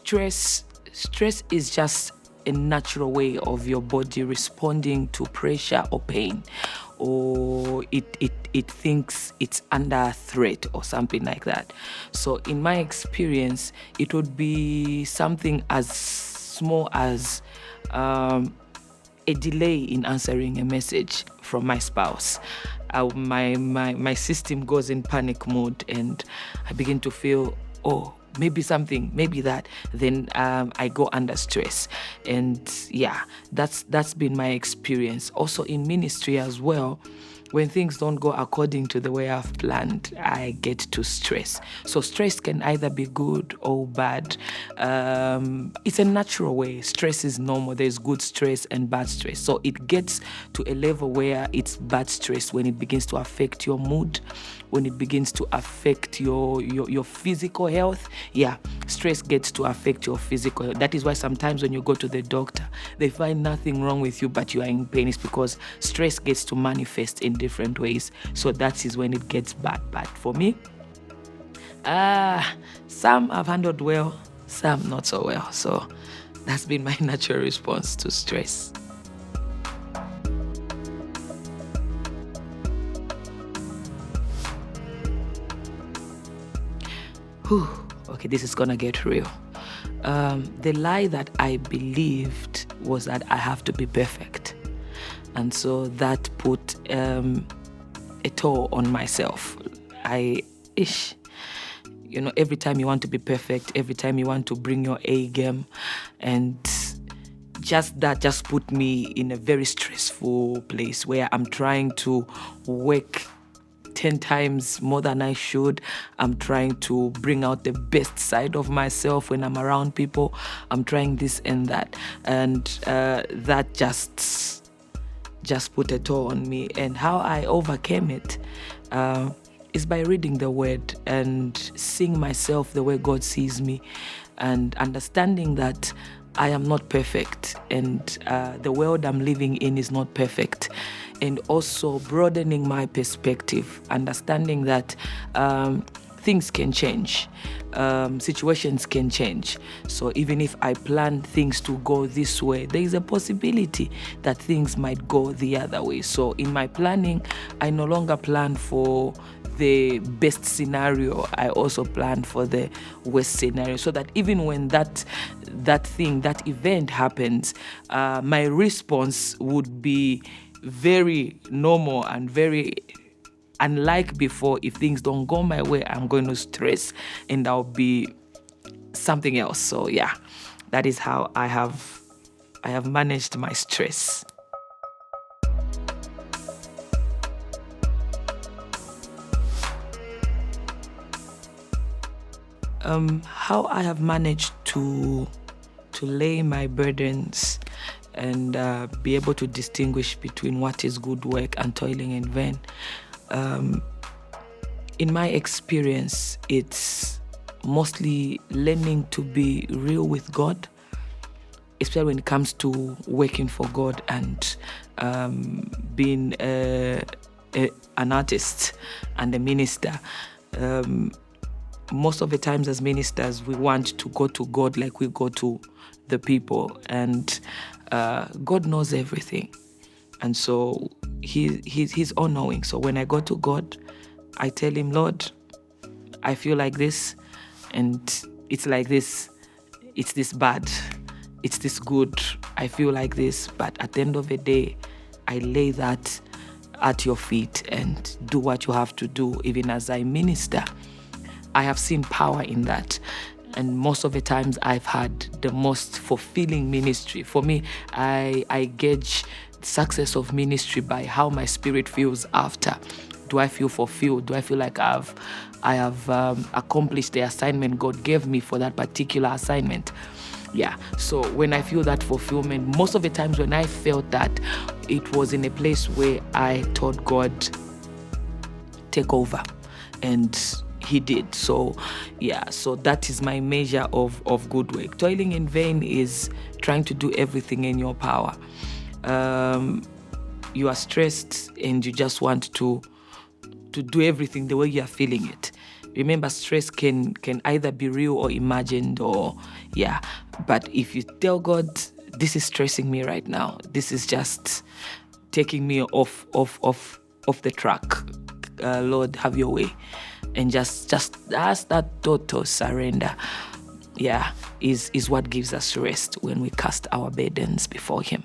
stress is just a natural way of your body responding to pressure or pain, or it thinks it's under threat or something like that. So in my experience, it would be something as small as a delay in answering a message from my spouse. My system goes in panic mode, and I begin to feel, oh, maybe something, maybe that. Then I go under stress, and yeah, that's been my experience. Also in ministry as well, when things don't go according to the way I've planned, I get to stress. So stress can either be good or bad. It's a natural way. Stress is normal. There's good stress and bad stress. So it gets to a level where it's bad stress when it begins to affect your mood, when it begins to affect your physical health. Yeah, stress gets to affect your physical health. That is why sometimes when you go to the doctor, they find nothing wrong with you, but you are in pain. It's because stress gets to manifest in different ways. So that is when it gets bad. But for me, some I've handled well, some not so well. So that's been my natural response to stress. Okay, this is gonna get real. The lie that I believed was that I have to be perfect. And so that put a toll on myself. Every time you want to be perfect, every time you want to bring your A game, and just put me in a very stressful place where I'm trying to work 10 times more than I should. I'm trying to bring out the best side of myself when I'm around people. I'm trying this and that. And that just put a toll on me. And how I overcame it is by reading the word and seeing myself the way God sees me, and understanding that I am not perfect, and the world I'm living in is not perfect. And also broadening my perspective, understanding that things can change, situations can change. So even if I plan things to go this way, there is a possibility that things might go the other way. So in my planning, I no longer plan for the best scenario. I also plan for the worst scenario, so that even when that event happens, my response would be very normal and very unlike before. If things don't go my way, I'm going to stress and I'll be something else. So yeah, that is how I have managed my stress. How I have managed to lay my burdens and be able to distinguish between what is good work and toiling in vain. In my experience, it's mostly learning to be real with God, especially when it comes to working for God and being an artist and a minister. Most of the times as ministers, we want to go to God like we go to the people, and God knows everything. And so he's all-knowing. So when I go to God, I tell him, Lord, I feel like this, and it's like this. It's this bad. It's this good. I feel like this. But at the end of the day, I lay that at your feet and do what you have to do, even as I minister. I have seen power in that. And most of the times I've had the most fulfilling ministry. For me, I gauge success of ministry by how my spirit feels after. Do I feel fulfilled? Do I feel like I have accomplished the assignment God gave me for that particular assignment? Yeah, so when I feel that fulfillment, most of the times when I felt that, it was in a place where I told God, take over. And he did. So yeah, so that is my measure of good work. Toiling in vain is trying to do everything in your power. You are stressed and you just want to do everything the way you are feeling it. Remember, stress can either be real or imagined, or yeah. But if you tell God, this is stressing me right now, this is just taking me off the track, Lord, have your way, and just ask that total surrender, yeah, is what gives us rest when we cast our burdens before Him.